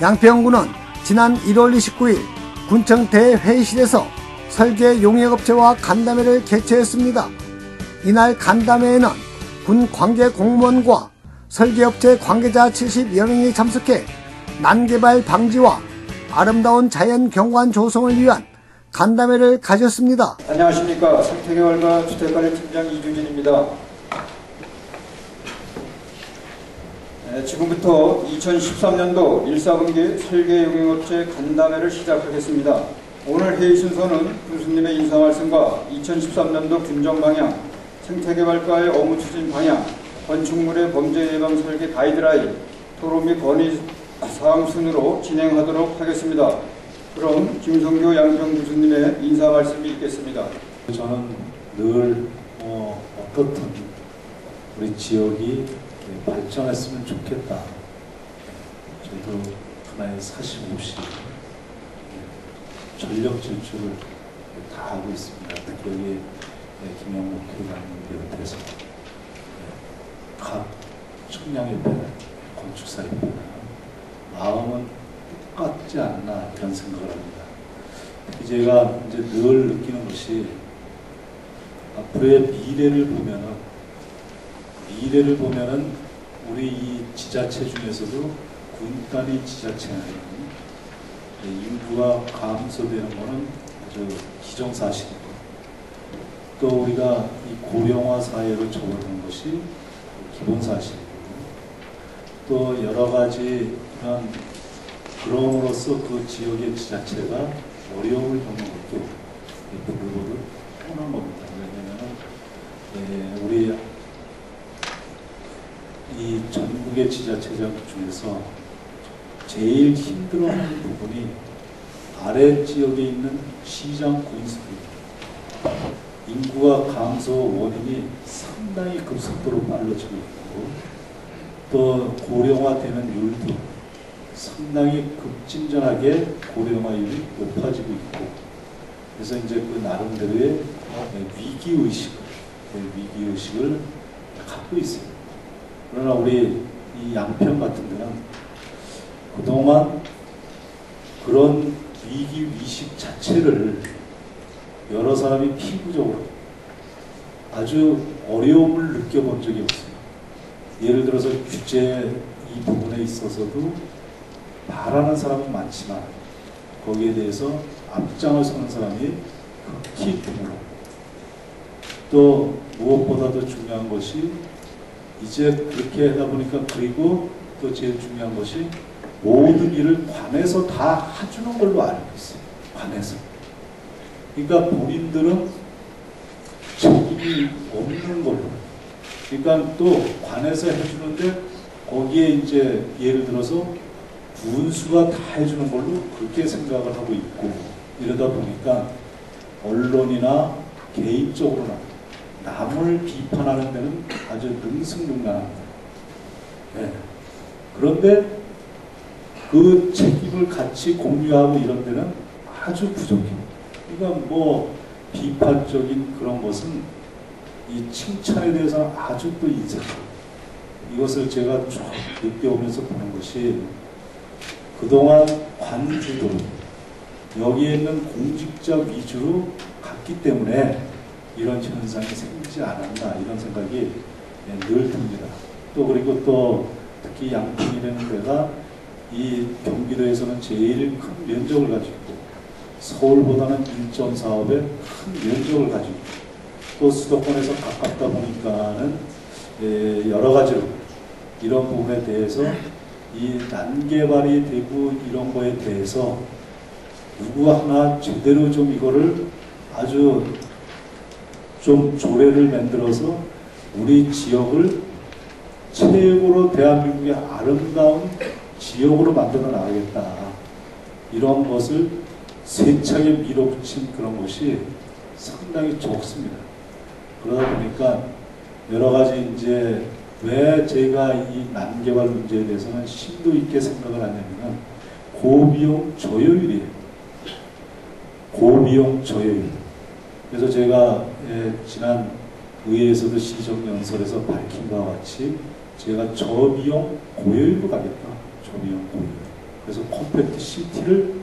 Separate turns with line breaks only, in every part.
양평군은 지난 1월 29일 군청 대회의실에서 설계 용역업체와 간담회를 개최했습니다. 이날 간담회에는 군 관계 공무원과 설계업체 관계자 70여 명이 참석해 난개발 방지와 아름다운 자연 경관 조성을 위한 간담회를 가졌습니다.
안녕하십니까. 생태개발과 주택관리팀장 이주진입니다. 지금부터 2013년도 1사분기 설계용역업체 간담회를 시작하겠습니다. 오늘 회의 순서는 군수님의 인사 말씀과 2013년도 군정 방향, 생태개발과의 업무 추진 방향, 건축물의 범죄 예방 설계 가이드라인, 토론 및 건의 사항 순으로 진행하도록 하겠습니다. 그럼 김성교 양평 군수님의 인사 말씀이 있겠습니다.
저는 늘 어떻든 우리 지역이 발전했으면 좋겠다. 저도 하나의 사심 없이 전력 질주를 다 하고 있습니다. 특히 여기 김영목 교관님을 비롯해서 각 청량협회나 건축사협회나 마음은 똑같지 않나 이런 생각을 합니다. 특히 제가 이제 늘 느끼는 것이 앞으로의 미래를 보면은 우리 이 지자체 중에서도 군 단위 지자체는 인구가 감소되는 것은 아주 기정사실이고, 또 우리가 이 고령화 사회로 접어드는 것이 기본사실이고, 또 여러 가지 이런 그럼으로써 그 지역의 지자체가 어려움을 겪는 것도 부르고도 뻔한 겁니다. 왜냐하면 우리 이 전국의 지자체장 중에서 제일 힘들어하는 부분이 아래 지역에 있는 시장 군수입니다. 인구가 감소 원인이 상당히 급속도로 빨라지고 있고, 또 고령화되는 율도 상당히 급진전하게 고령화율이 높아지고 있고, 그래서 이제 그 나름대로의 위기의식을 갖고 있습니다. 그러나 우리 이 양평 같은 데는 그동안 그런 위기의식 자체를 여러 사람이 피부적으로 아주 어려움을 느껴본 적이 없어요. 예를 들어서 규제 이 부분에 있어서도 바라는 사람은 많지만 거기에 대해서 앞장을 서는 사람이 극히 드물어. 또 무엇보다도 중요한 것이 이제 그렇게 하다 보니까, 그리고 또 제일 중요한 것이 모든 일을 관에서 다 해주는 걸로 알고 있어요. 관에서. 그러니까 본인들은 책임이 없는 걸로. 그러니까 또 관에서 해주는데 거기에 이제 예를 들어서 군수가 다 해주는 걸로 그렇게 생각을 하고 있고, 이러다 보니까 언론이나 개인적으로나 남을 비판하는 데는 아주 능승능란합니다. 네. 그런데 그 책임을 같이 공유하고 이런 데는 아주 부족해요. 그러니까 뭐 비판적인 그런 것은 이 칭찬에 대해서는 아주 또 인색해요. 이것을 제가 쭉 느껴오면서 보는 것이, 그동안 관주도 여기에 있는 공직자 위주로 갔기 때문에 이런 현상이 생기지 않았나, 이런 생각이 늘 듭니다. 또 그리고 또 특히 양평이라는 데가 이 경기도에서는 제일 큰 면적을 가지고 있고, 서울보다는 1.4업의 큰 면적을 가지고 있고, 또 수도권에서 가깝다 보니까는 여러 가지로 이런 부분에 대해서 이 난개발이 되고 이런 거에 대해서 누구 하나 제대로 좀 이거를 아주 좀 조례를 만들어서 우리 지역을 최고로 대한민국의 아름다운 지역으로 만들어 나가겠다, 이런 것을 세차게 밀어붙인 그런 것이 상당히 적습니다. 그러다 보니까 여러 가지 이제 왜 제가 이 난개발 문제에 대해서는 심도 있게 생각을 하냐면 고비용 저효율이에요. 고비용 저효율. 그래서 제가 지난 의회에서도 시정연설에서 밝힌 바와 같이 제가 저비용 고효율로 가겠다. 저비용 고효율. 그래서 컴팩트 시티를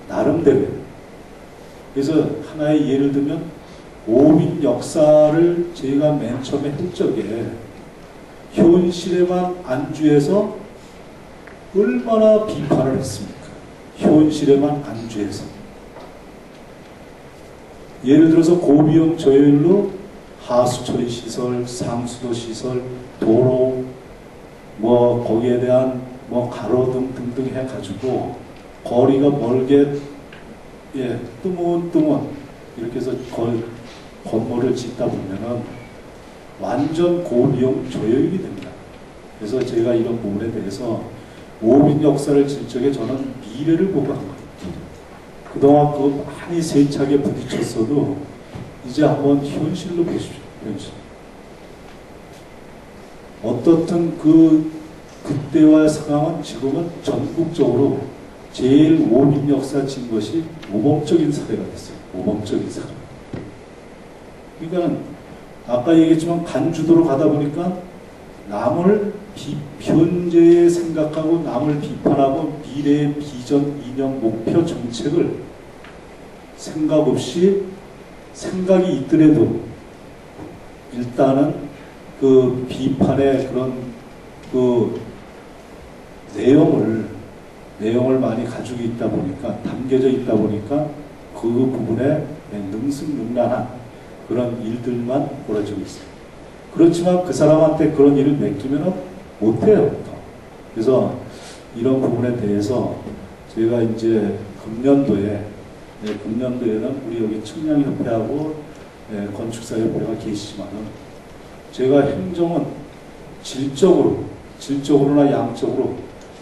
나름대로. 그래서 하나의 예를 들면 5인 역사를 제가 맨 처음에 할 적에 현실에만 안주해서 얼마나 비판을 했습니까? 현실에만 안주해서. 예를 들어서 고비용 저열로 하수처리 시설, 상수도 시설, 도로, 거기에 대한 가로등 등등 해가지고 거리가 멀게 뜨문뜨문 이렇게 해서 건물을 짓다 보면은 완전 고비용 저열이 됩니다. 그래서 제가 이런 부분에 대해서 5인 역사를 질 적에 저는 미래를 보고 한 겁니다. 그동안 많이 세차게 부딪혔어도 이제 한번 현실로 보십시오. 현실. 어떻든 그때와의 상황은 지금은 전국적으로 제일 5인 역사 진 것이 모범적인 사례가 됐어요. 모범적인 사례. 그러니까 아까 얘기했지만 간주도로 가다 보니까 남을 현재에 생각하고 남을 비판하고 미래의 비전, 이념, 목표, 정책을 생각 없이 생각이 있더라도 일단은 그 비판의 그런 내용을 많이 가지고 있다 보니까 담겨져 있다 보니까 그 부분에 능승능란한 그런 일들만 벌어지고 있어요. 그렇지만 그 사람한테 그런 일을 맡기면 못해요. 그래서 이런 부분에 대해서 제가 이제 금년도에는 우리 여기 청량협회하고 건축사협회가 계시지만은 제가 행정은 질적으로나 양적으로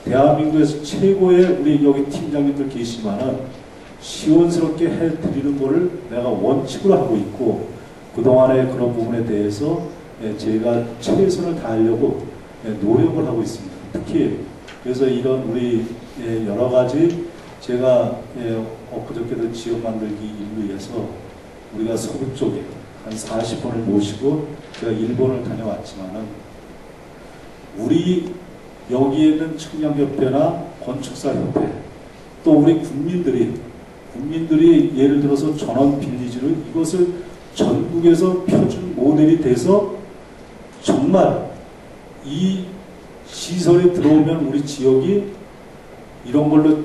대한민국에서 최고의 우리 여기 팀장님들 계시지만은 시원스럽게 해드리는 거를 내가 원칙으로 하고 있고 그동안의 그런 부분에 대해서 제가 최선을 다하려고 노력을 하고 있습니다. 특히 그래서 이런 우리 여러 가지 제가 엊그저께도 지역 만들기 일로 위해서 우리가 서부 쪽에 한 40분을 모시고 제가 일본을 다녀왔지만은 우리 여기에 있는 청량협회나 건축사협회 또 우리 국민들이 예를 들어서 전원 빌리지로 이것을 전국에서 표준 모델이 돼서 정말 이 시설에 들어오면 우리 지역이 이런 걸로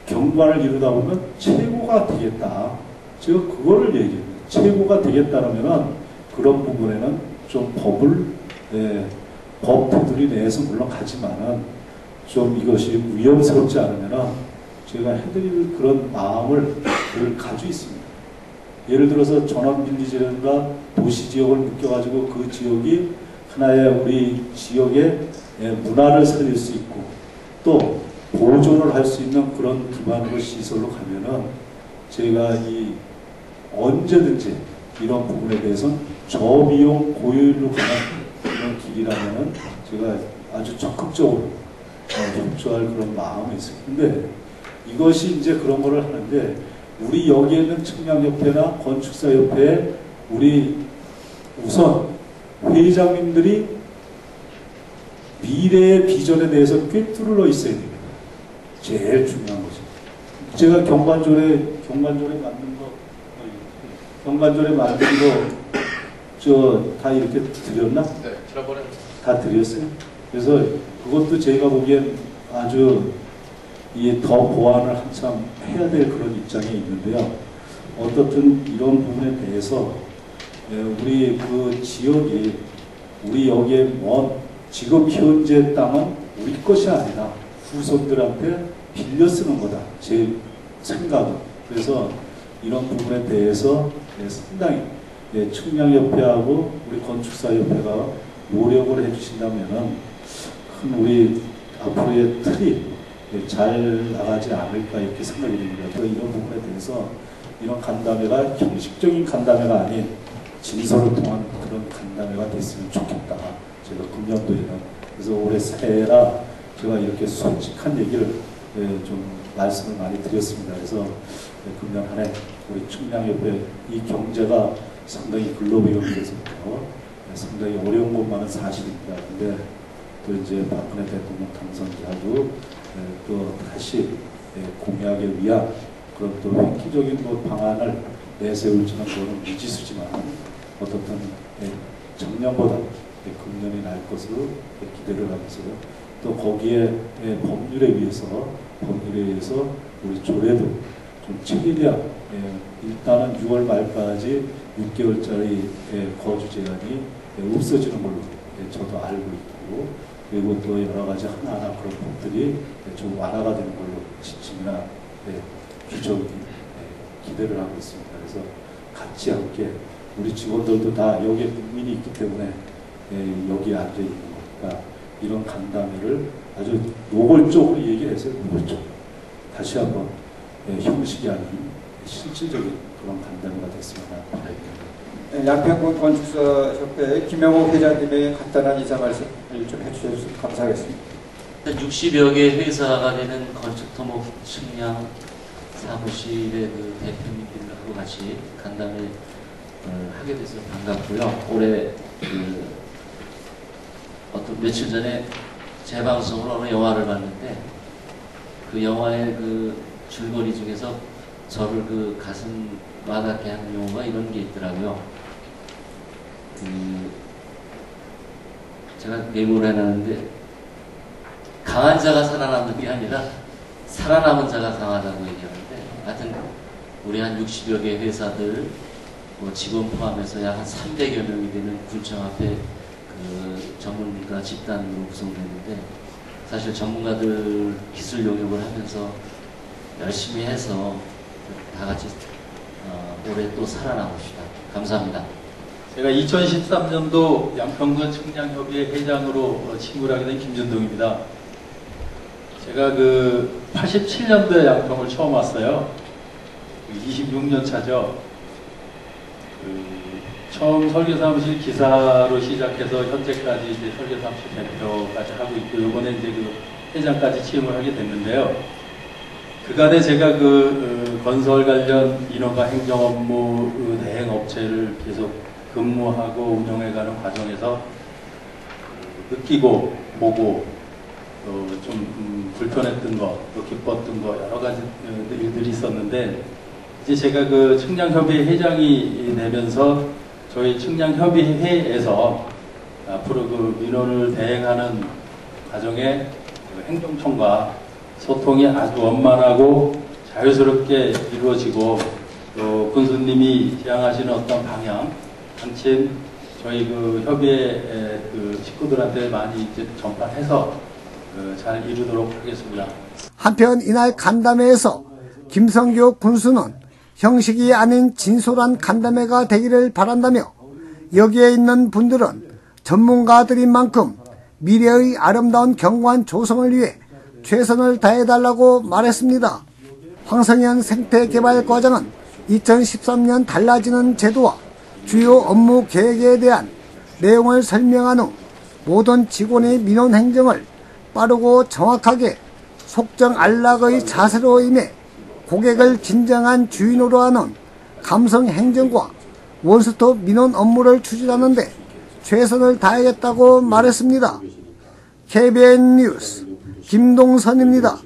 경관을 이루다 보면 최고가 되겠다. 제가 그거를 얘기해요. 최고가 되겠다라면은 그런 부분에는 좀 법 테두리 내에서 물론 가지만은 좀 이것이 위험스럽지 않으면은 제가 해드릴 그런 마음을 가지고 있습니다. 예를 들어서 전원 빌리지라든가 도시 지역을 묶여가지고 그 지역이 하나의 우리 지역의 문화를 살릴 수 있고 또 보존을 할 수 있는 그런 기반으로 시설로 가면은 제가 언제든지 이런 부분에 대해서 저비용 고효율로 가는 그런 길이라면은 제가 아주 적극적으로 협조할 그런 마음이 있어요. 근데 이것이 이제 그런 거를 하는데 우리 여기에 있는 청량협회나 건축사협회에 우리 우선 회장님들이 미래의 비전에 대해서 꿰뚫어 있어야 됩니다. 제일 중요한 거죠. 제가 경관절에 만든 거 다 이렇게 드렸나?
네, 지난번에
다 드렸어요. 그래서 그것도 제가 보기엔 아주 더 보완을 한참 해야 될 그런 입장에 있는데요. 어떻든 이런 부분에 대해서 우리 그 지역이 우리 여기에 지금 현재 땅은 우리 것이 아니라 후손들한테 빌려 쓰는 거다. 제 생각은. 그래서 이런 부분에 대해서 상당히 청량협회하고 우리 건축사협회가 노력을 해주신다면은 큰 우리 앞으로의 틀이 잘 나가지 않을까 이렇게 생각이 듭니다. 이런 부분에 대해서 이런 간담회가 형식적인 간담회가 아닌 진서를 통한 그런 간담회가 됐으면 좋겠다. 제가 금년도에는 그래서 올해 새해라 제가 이렇게 솔직한 얘기를 좀 말씀을 많이 드렸습니다. 그래서 금년 한 해 우리 청량협회 이 경제가 상당히 글로벌 연구에서부터 상당히 어려운 것만은 사실입니다. 근데 또 이제 박근혜 대통령 당선자도 또 다시 공약에 위한 그런 또 획기적인 방안을 내세울지는 그거는 미지수지만 어떻든 작년보다 금년이 날 것으로 기대를 하면서요. 또 거기에 법률에 의해서 우리 조례도 좀 최대한 일단은 6월 말까지 6개월짜리 거주 제한이 없어지는 걸로 저도 알고 있고, 그리고 또 여러 가지 하나하나 그런 법들이 좀 완화가 되는 걸로 지침이나 규정이 기대를 하고 있습니다. 그래서 같이 함께 우리 직원들도 다 여기에 국민이 있기 때문에 여기에 앉아 있는 거니까 이런 간담회를 아주 노골적으로 얘기를 했어요. 노골적으로. 다시 한번 형식이 아닌 실질적인 그런 간담회가 됐으면 하는 바람입니다.
양평군 건축사협회 김영호 회장님의 간단한 인사 말씀 좀 해주셔서 감사하겠습니다.
60여 개 회사가 되는 건축토목 측량 사무실의 그 대표님들하고 같이 간담회 하게 돼서 반갑고요. 올해 어떤 며칠 전에 재방송으로 어느 영화를 봤는데 그 영화의 그 줄거리 중에서 저를 그 가슴 와닿게 하는 용어가 이런 게 있더라고요. 제가 메모를 해놨는데 강한 자가 살아남는 게 아니라 살아남은 자가 강하다고 얘기하는데, 하여튼 우리 한 60여 개 회사들 직원 포함해서 약 한 300여 명이 되는 군청 앞에 그 전문가 집단으로 구성되는데, 사실 전문가들 기술 용역을 하면서 열심히 해서 다 같이 올해 또 살아남읍시다. 감사합니다.
제가 2013년도 양평군 측량협의회 회장으로 취임을 하게 된 김준동입니다. 제가 그 87년도에 양평을 처음 왔어요. 26년 차죠. 처음 설계사무실 기사로 시작해서 현재까지 이제 설계사무실 대표까지 하고 있고, 이번에 이제 그 회장까지 취임을 하게 됐는데요. 그간에 제가 그 건설 관련 인허가 행정 업무 대행 업체를 계속 근무하고 운영해가는 과정에서 느끼고 보고 좀 불편했던 거, 또 기뻤던 거 여러 가지 일들이 있었는데, 이제 제가 그 측량협의회 회장이 되면서 저희 측량협의회에서 앞으로 그 민원을 대행하는 과정에 그 행정청과 소통이 아주 원만하고 자유스럽게 이루어지고, 또 군수님이 지향하시는 어떤 방향, 한층 저희 그 협의회 그 식구들한테 많이 이제 전파해서 잘 이루도록 하겠습니다.
한편 이날 간담회에서 김성교 군수는 형식이 아닌 진솔한 간담회가 되기를 바란다며, 여기에 있는 분들은 전문가들인 만큼 미래의 아름다운 경관 조성을 위해 최선을 다해달라고 말했습니다. 황성현 생태개발과장은 2013년 달라지는 제도와 주요 업무 계획에 대한 내용을 설명한 후 모든 직원의 민원 행정을 빠르고 정확하게 속정 안락의 자세로 임해 고객을 진정한 주인으로 하는 감성 행정과 원스톱 민원 업무를 추진하는 데 최선을 다하겠다고 말했습니다. KBN 뉴스 김동선입니다.